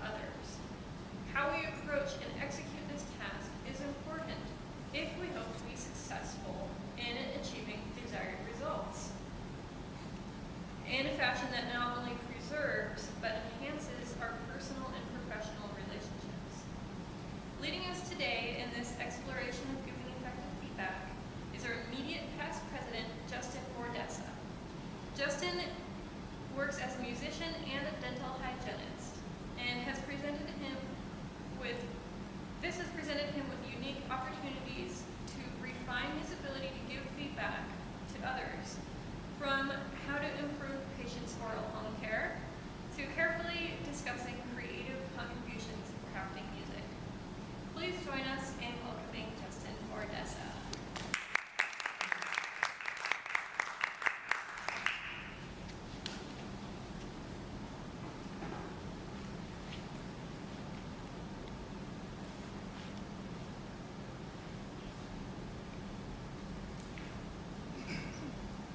others. How we approach and execute this task is important if we hope to be successful in achieving desired results in a fashion that not only preserves but enhances our personal and professional relationships. Leading us today in this exploration of giving effective feedback is our immediate past president, Justin Bordessa. Justin works as a musician and a dental hygienist, and has presented him with unique opportunities to refine his ability to give feedback to others, from how to improve patients' oral home care to carefully discussing creative contributions in crafting music. Please join us in welcoming Justin Bordessa.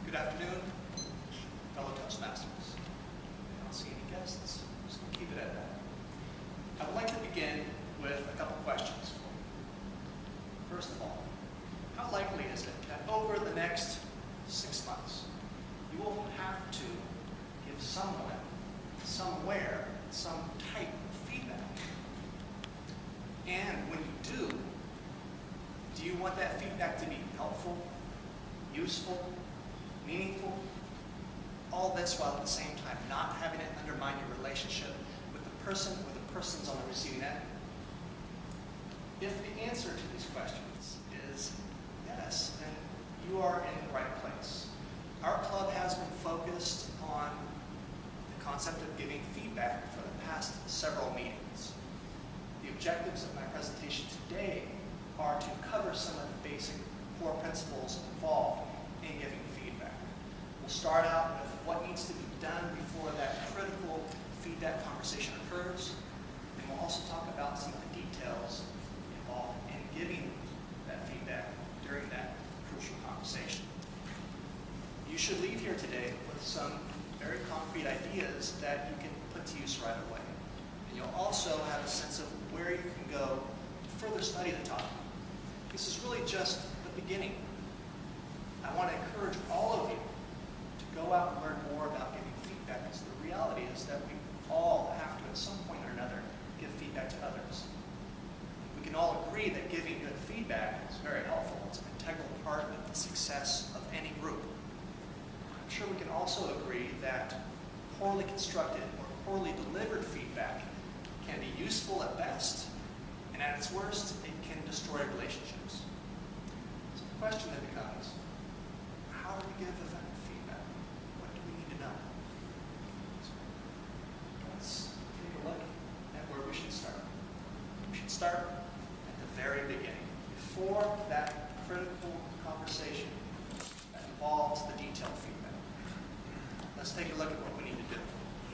Good afternoon, fellow Toastmasters. I don't see any guests, I'm just going to keep it at that. I would like to begin with a couple questions for you. First of all, how likely is it that over the next 6 months, you will have to give someone, somewhere, some type of feedback? And when you do you want that feedback to be helpful, useful, meaningful? All this while at the same time not having it undermine your relationship with the person or the persons on the receiving end? If the answer to these questions is yes, then you are in the right place. Our club has been focused on the concept of giving feedback for the past several meetings. The objectives of my presentation today are to cover some of the basic core principles involved in giving feedback. We'll start out with what needs to be done before that critical feedback conversation occurs, and we'll also talk about some of the details involved in giving that feedback during that crucial conversation. You should leave here today with some very concrete ideas that you can put to use right away. And you'll also have a sense of where you can go to further study the topic. This is really just the beginning. I want to encourage all of you to go out and learn more about giving feedback, because the reality is that we all have to, at some point or another, give feedback to others. We can all agree that giving good feedback is very helpful. It's an integral part of the success of any group. I'm sure we can also agree that poorly constructed or poorly delivered feedback can be useful at best, and at its worst, it can destroy relationships. So the question then becomes, how do we give effective feedback? What do we need to know? So let's take a look at where we should start. We should start at the very beginning, before that critical conversation that involves the detailed feedback. Let's take a look at what we need to do.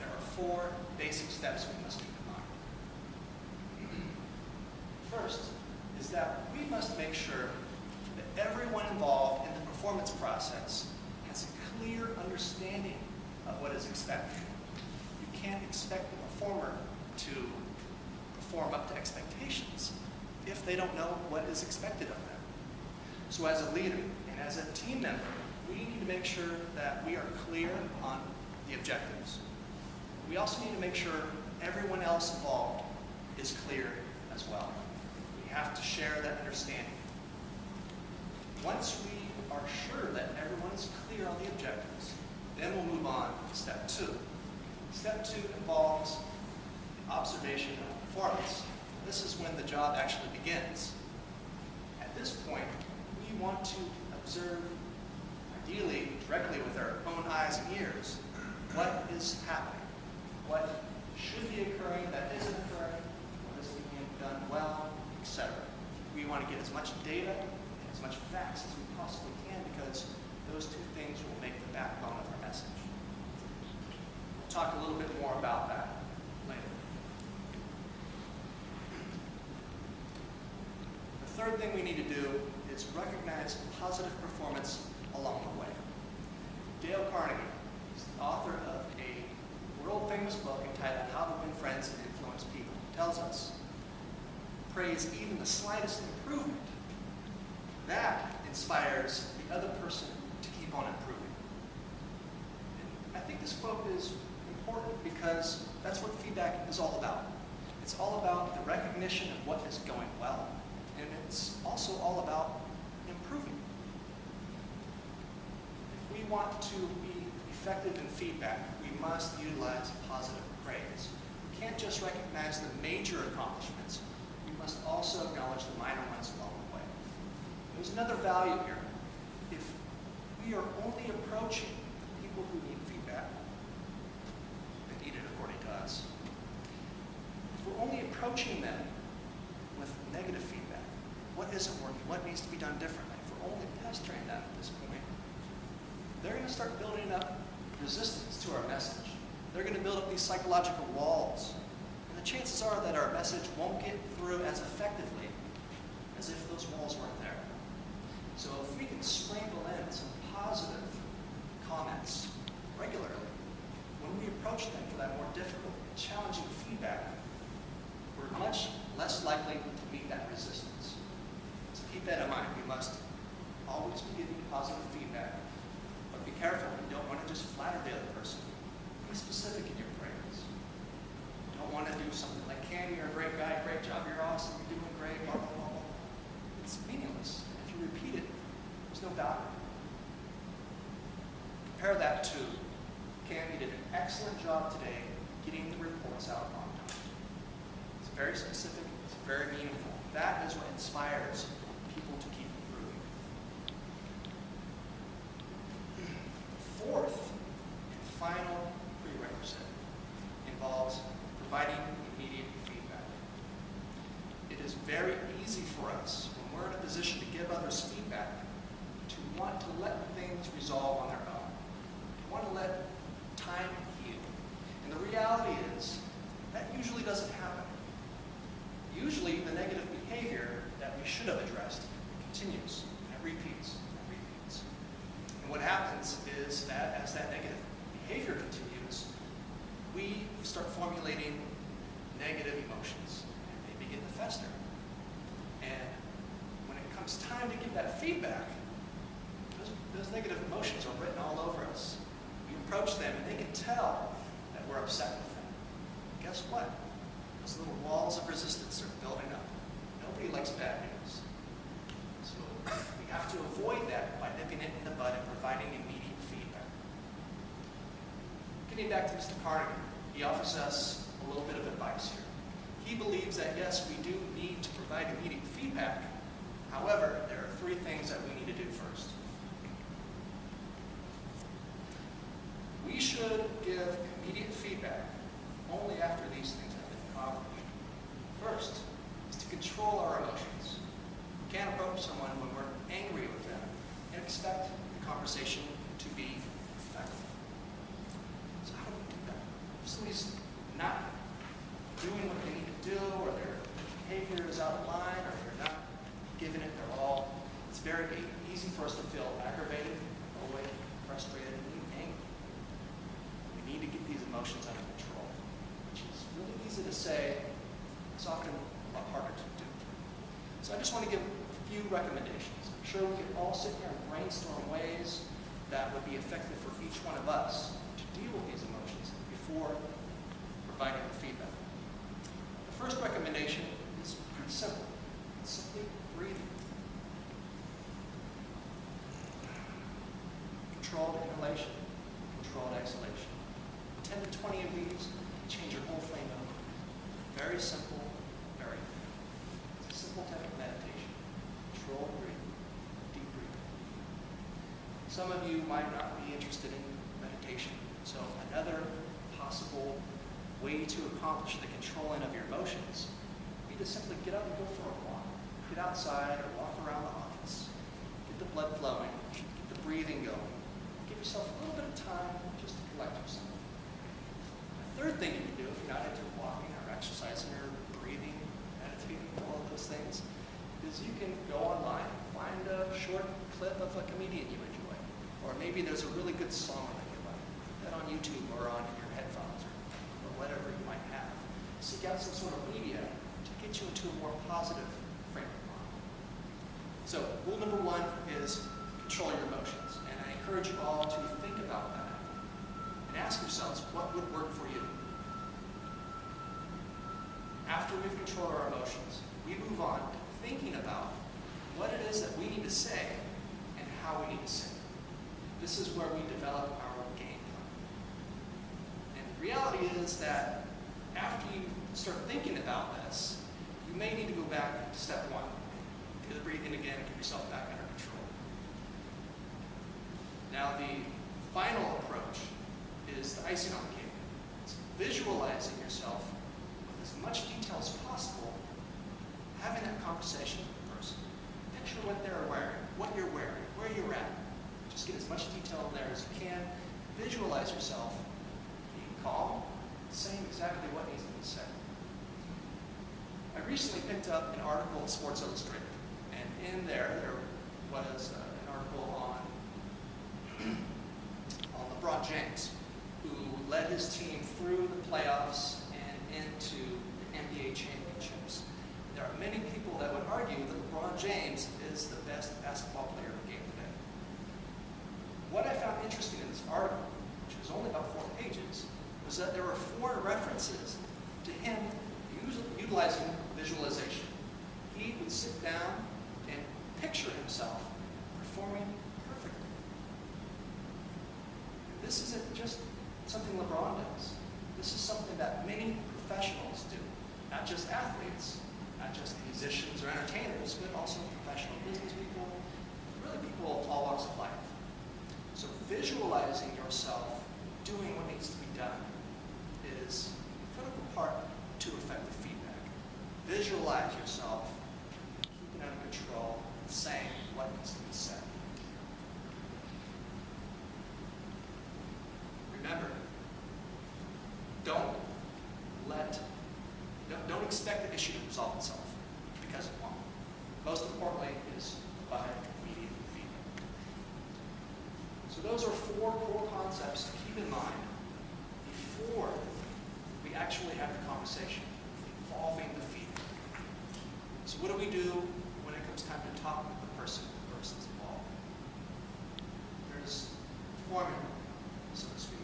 There are 4 basic steps we must keep in mind. First is that we must make sure that everyone involved in the performance process has a clear understanding of what is expected. You can't expect the performer to perform up to expectations if they don't know what is expected of them. So as a leader and as a team member, we need to make sure that we are clear on the objectives. We also need to make sure everyone else involved is clear as well. We have to share that understanding. Once we are sure that everyone is clear on the objectives, then we'll move on to step 2. Step 2 involves observation of performance. This is when the job actually begins. At this point, we want to observe, ideally directly with our own eyes and ears, what is happening, what should be occurring that isn't occurring, what is being done well, etc. We want to get as much data and as much facts as we possibly can, because those 2 things will make the backbone of our message. We'll talk a little bit more about that later. The third thing we need to do is recognize positive performance along the way. Dale Carnegie is the author of a world-famous book entitled How to Win Friends and Influence most people, tells us. Praise even the slightest improvement. That inspires the other person to keep on improving. And I think this quote is important because that's what feedback is all about. It's all about the recognition of what is going well, and it's also all about improving. If we want to be effective in feedback, we must utilize positive praise. We can't just recognize the major accomplishments. We must also acknowledge the minor ones along the way. There's another value here. If we are only approaching people who need feedback, they need it according to us. If we're only approaching them with negative feedback, what isn't working, what needs to be done differently, if we're only pestering them at this point, they're going to start building up resistance to our message. They're going to build up these psychological walls. And the chances are that our message won't get through as effectively as if those walls weren't there. So if we can sprinkle in some positive comments regularly, when we approach them for that more difficult and challenging feedback, we're much less likely to meet that resistance. So keep that in mind. We must always be giving positive feedback. But be careful. You don't want to just flatter the other person. Be specific in your praise. You don't want to do something like, Candy, you're a great guy, great job, you're awesome, you're doing great, blah, blah, blah, blah. It's meaningless. If you repeat it, there's no value. Compare that to, Candy did an excellent job today getting the reports out on time. It's very specific, it's very meaningful. That is what inspires people to keep improving. Fourth and final prerequisite involves providing immediate feedback. It is very easy for us, when we're in a position to give others feedback, to want to let things resolve on their own. To want to let time heal. And the reality is, that usually doesn't happen. Usually, the negative behavior that we should have addressed continues, and it repeats, and repeats. And what happens is that as that negative behavior continues, we start formulating negative emotions, and they begin to fester. And when it comes time to give that feedback, those negative emotions are written all over us. We approach them, and they can tell that we're upset with them. Guess what? Those little walls of resistance are building up. Nobody likes bad news. So we have to avoid that by nipping it in the bud and providing immediate feedback. Getting back to Mr. Carnegie, he offers us a little bit of advice here. He believes that, yes, we do need to provide immediate feedback. However, there are three things that we need to do first. We should give immediate feedback only after these things have been accomplished. First is to control our emotions. We can't approach someone when we're angry with them and expect the conversation to be effective. So how do we do that? If somebody's not doing what they need to do, or their behavior is out of line, or they're not giving it their all, it's very easy for us to feel aggravated, annoyed, frustrated, and even angry. We need to get these emotions under control, which is really easy to say. It's often a lot harder to do. So I just want to give a few recommendations. I'm sure we could all sit here and brainstorm ways that would be effective for each one of us to deal with these emotions before providing the feedback. The first recommendation is pretty simple. It's simply breathing. Controlled inhalation, controlled exhalation. 10 to 20 of these change your whole frame over. Very simple, very effective. It's a simple type of meditation. Controlled breathing, deep breathing. Some of you might not be interested in meditation, so another possible way to accomplish the controlling of your emotions would be to simply get up and go for a walk. Get outside or walk around the office. Get the blood flowing, get the breathing going. Give yourself a little bit of time just to collect yourself. The third thing you can do if you're not into walking or exercising or breathing, meditating, all of those things, is you can go online, find a short clip of a comedian you enjoy. Or maybe there's a really good song that you like. Put that on YouTube or on your headphones or whatever you might have. seek out some sort of media to get you into a more positive frame of mind. So rule number one is control your emotions. And I encourage you all to think about that and ask yourselves, what would work for you? After we've controlled our emotions, we move on to thinking about what it is that we need to say and how we need to say it. This is where we develop our game plan. And the reality is that after you start thinking about this, you may need to go back to step one. Breathe in again and get yourself back under control. Now the final approach is the icing on the cake. It's visualizing yourself with as much detail as possible, having that conversation with the person. Picture what they're wearing, what you're wearing, where you're at. Just get as much detail in there as you can. Visualize yourself being calm, saying exactly what needs to be said. I recently picked up an article in Sports Illustrated, and in there was an article on LeBron James, who led his team through the playoffs and into the NBA championships. There are many people that would argue that LeBron James is the best basketball player in the game today. What I found interesting in this article, which was only about 4 pages, was that there were 4 references to him utilizing visualization. He would sit down and picture himself performing perfectly. This isn't just something LeBron does. This is something that many professionals do. Not just athletes, not just musicians or entertainers, but also professional business people, really people of all walks of life. So visualizing yourself doing what needs to be done is a critical part to effective feedback. Visualize yourself keeping under control and saying what needs to be said. Remember, don't expect the issue to resolve itself, because it won't. Most importantly is provide immediate feedback. So those are 4 core concepts to keep in mind before we actually have the conversation involving the feedback. So what do we do when it comes time to talk with the person's involved? There's a formula, so to speak.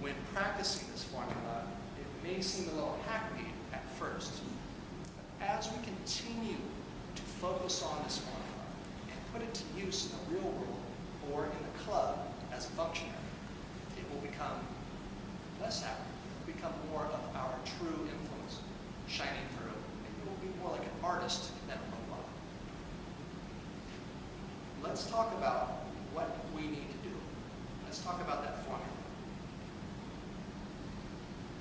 When practicing this formula, it may seem a little hackneyed at first. But as we continue to focus on this formula and put it to use in the real world or in the club as a functionary, it will become less hackneyed. It will become more of our true influence shining through. And it will be more like an artist than a robot. Let's talk about what we need to do. Let's talk about that formula.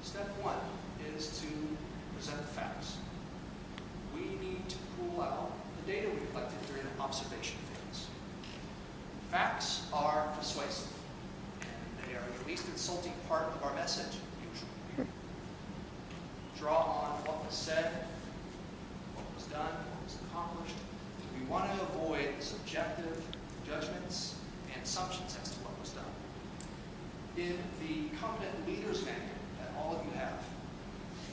Step 1 is to present the facts. We need to pull out the data we collected during the observation phase. Facts are persuasive, and they are the least insulting part of our message, usually. Draw on what was said, what was done, what was accomplished. We want to avoid subjective judgments and assumptions as to what was done. In the Competent Leaders Manual that all of you have,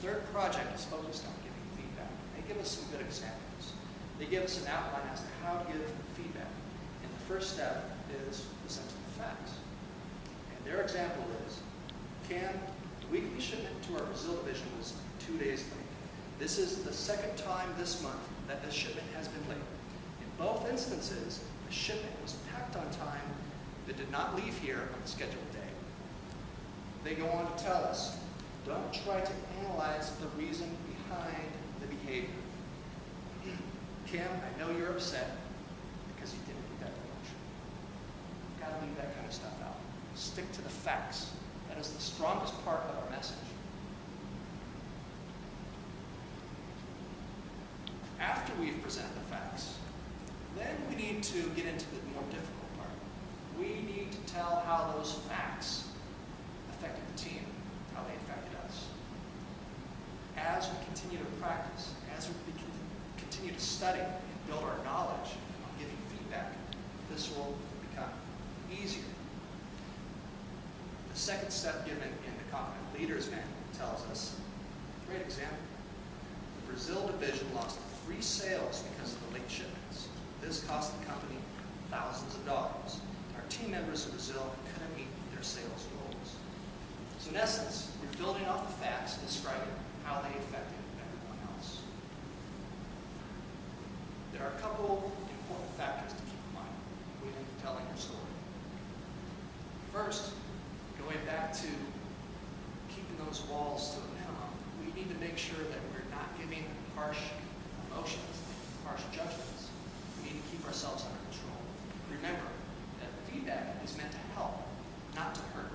the 3rd project is focused on giving feedback. They give us some good examples. They give us an outline as to how to give feedback. And the first step is presenting the facts. And their example is, the weekly shipment to our Brazil division was 2 days late. This is the 2nd time this month that this shipment has been late. In both instances, the shipment was packed on time that did not leave here on the scheduled day. They go on to tell us, don't try to analyze the reason behind the behavior. Kim, I know you're upset because you didn't get that promotion. You've got to leave that kind of stuff out. Stick to the facts. That is the strongest part of our message. After we've presented the facts, then we need to get into the more difficult part. We need to tell how those facts affected the team, how they affected us. As we continue to practice, as we continue to study and build our knowledge on giving feedback, this will become easier. The 2nd step given in the Competent Leaders Manual tells us Great example. The Brazil division lost 3 sales because of the late shipments. This cost the company thousands of dollars. Our team members in Brazil couldn't meet their sales goals. So in essence, we're building off the facts and describing how they affected everyone else. There are a couple important factors to keep in mind when telling your story. First, going back to keeping those walls to a minimum, we need to make sure that we're not giving harsh emotions, harsh judgments. We need to keep ourselves under control. Remember that feedback is meant to help, not to hurt.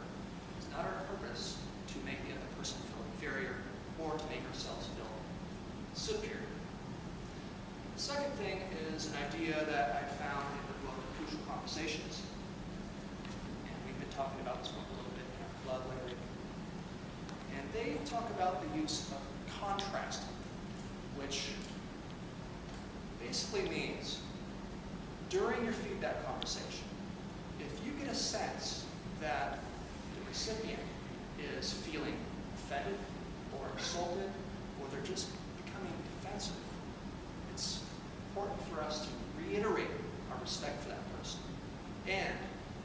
It's not our purpose to make the other person feel inferior or to make ourselves feel superior. The second thing is an idea that I found in the book Crucial Conversations. And we've been talking about this book a little bit in our club lately. And they talk about the use of contrast, which basically means during your feedback conversation, if you get a sense that the recipient is feeling offended or insulted, or they're just becoming defensive, it's important for us to reiterate our respect for that person and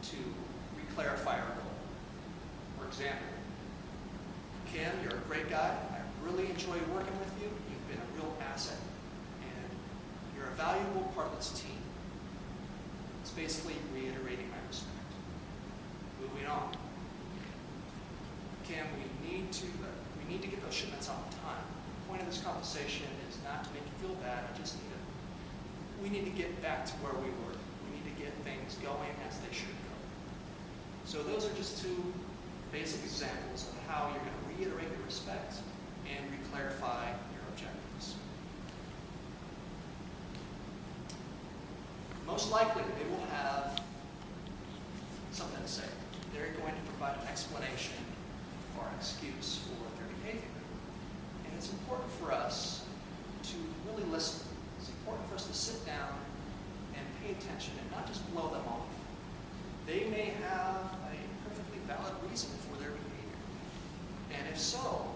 to re-clarify our goal. For example, Kim, you're a great guy. I really enjoy working with you. You've been a real asset, and you're a valuable part of this team. It's basically reiterating my respect. Moving on. Kim, we need to get those shipments on time. The point of this conversation is not to make you feel bad. We need to get back to where we were. We need to get things going as they should go. So those are just 2 basic examples of how you're going to reiterate your respect and re-clarify your objectives. Most likely, they will have something to say. They're going to provide an explanation or an excuse for their behavior. And it's important for us to really listen. It's important for us to sit down and pay attention and not just blow them off. They may have a perfectly valid reason for their behavior. And if so,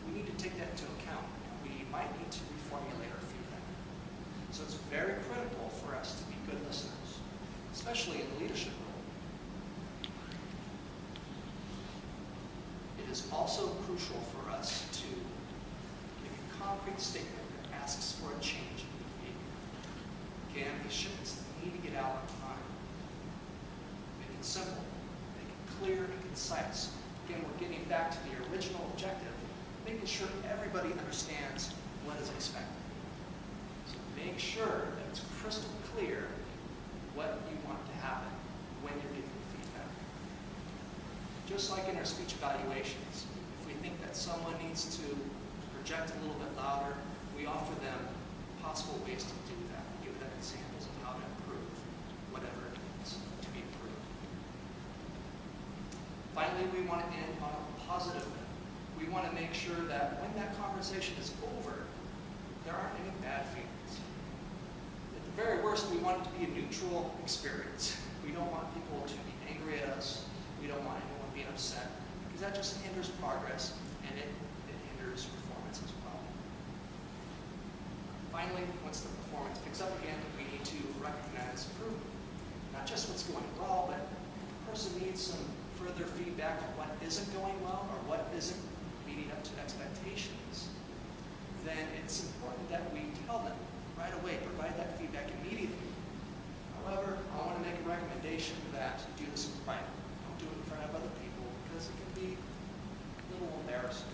we need to take that into account. We might need to reformulate our feedback. So it's very critical for us to be good listeners, especially in the leadership role. It is also crucial for us to make a concrete statement that asks for a change in behavior. Again, these shipments need to get out on time. Make it simple, make it clear and concise. Again, we're getting back to the original objective, making sure everybody understands what is expected. So make sure that it's crystal clear what you want to happen when you're giving feedback. Just like in our speech evaluations, if we think that someone needs to project a little bit louder, we offer them possible ways to do that. We give them examples of how to improve whatever it needs to be improved. Finally, we want to end on a positive note. We want to make sure that when that conversation is over, there aren't any bad feelings. At the very worst, we want it to be a neutral experience. We don't want people to be angry at us. We don't want anyone being upset, because that just hinders progress and it hinders performance as well. Finally, once the performance picks up again, we need to recognize improvement. Not just what's going well, but if the person needs some further feedback on what isn't going well or what isn't meeting up to expectations, then it's important that we tell them right away, provide that feedback immediately. However, I want to make a recommendation that you do this in private. Don't do it in front of other people because it can be a little embarrassing.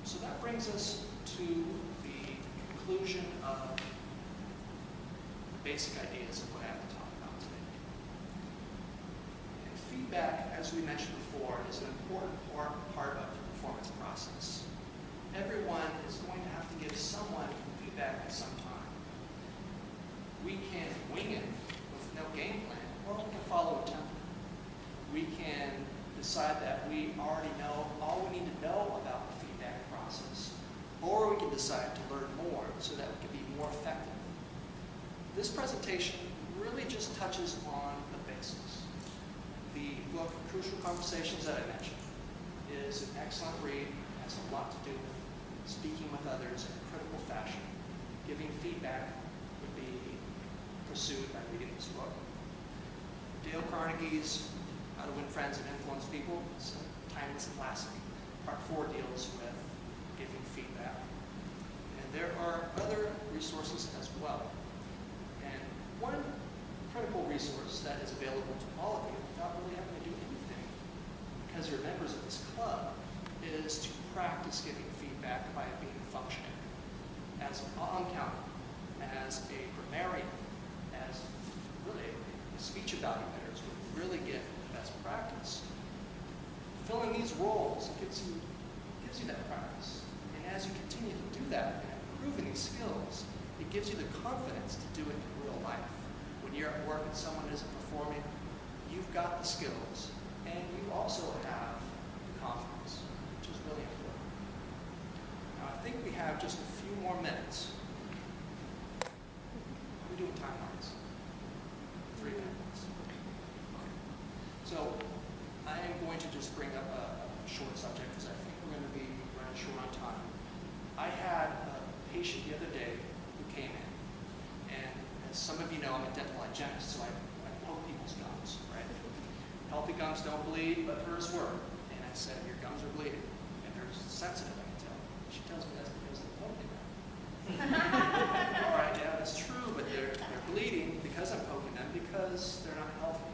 So that brings us to the conclusion of the basic ideas of what I have to talk about today. And feedback, as we mentioned before, is an important part of the performance process. Everyone is going to have to give someone feedback at some time. We can wing it with no game plan, or we can follow a template. We can decide that we already know all we need to know about the feedback process, or we can decide to learn more so that we can be more effective. This presentation really just touches on the basics. The book, Crucial Conversations, that I mentioned, is an excellent read. It has a lot to do with speaking with others in a critical fashion. Giving feedback would be pursued by reading this book. Dale Carnegie's How to Win Friends and Influence People, it's a timeless classic. Part 4 deals with giving feedback. And there are other resources as well. And one critical resource that is available to all of you without really having to do anything, because you're members of this club, is to practice giving feedback by being functioning as an accountant, as a grammarian, as really a speech evaluators would really get best practice. Filling these roles gives you that practice. And as you continue to do that and improving these skills, it gives you the confidence to do it in real life. When you're at work and someone isn't performing, you've got the skills, and you also have the confidence, which is really important. Now, I think we have just a few more minutes. We're doing timelines. 3 minutes. Okay. So, I am going to just bring up a short subject because I think we're going to be running short on time. I had a patient the other day who came in, and as some of you know, I'm a dental hygienist, so I poke people's gums, right? Healthy gums don't bleed, but hers were. And I said, your gums are bleeding. And they're sensitive, I can tell. She tells me that's because they're poking them. All right, yeah, that's true, but they're bleeding because I'm poking them because they're not healthy.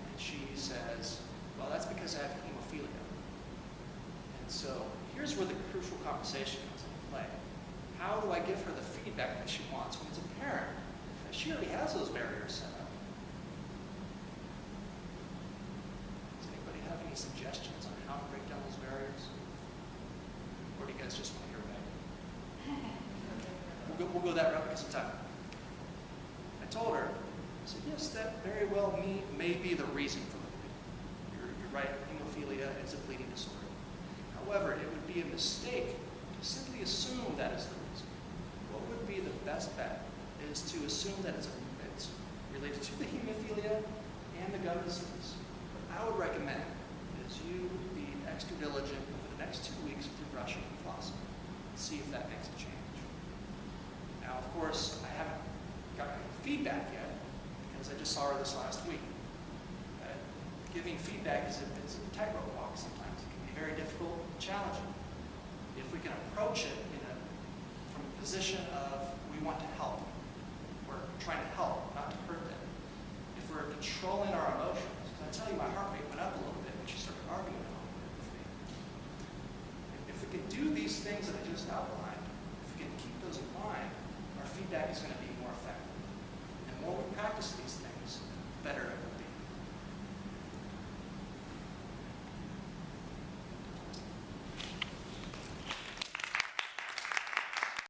And she says, well, that's because I have hemophilia. And so here's where the crucial conversation comes into play. How do I give her the feedback that she wants when it's apparent that she already has those barriers set up? Does anybody have any suggestions on how to break down those barriers? Or do you guys just want to hear about it? We'll go that route because of time. I told her, I said, yes, that very well may be the reason for the bleeding. You're right, hemophilia is a bleeding disorder. However, it would be a mistake to simply assume that is the reason. What would be the best bet is to assume that it's related to the hemophilia and the gum disease. What I would recommend is you be extra diligent over the next 2 weeks with your brushing and flossing and see if that makes a change. Now, of course, I haven't gotten any feedback yet because I just saw her this last week. Giving feedback is a tightrope walk sometimes. It can be very difficult and challenging. If we can approach it from a position of we want to help, we're trying to help, not to hurt them. If we're controlling our emotions, because I tell you my heart rate went up a little bit when she started arguing with me. If we can do these things that I just outlined, if we can keep those in mind, our feedback is going to be more effective. And the more we practice these things, the better it will be.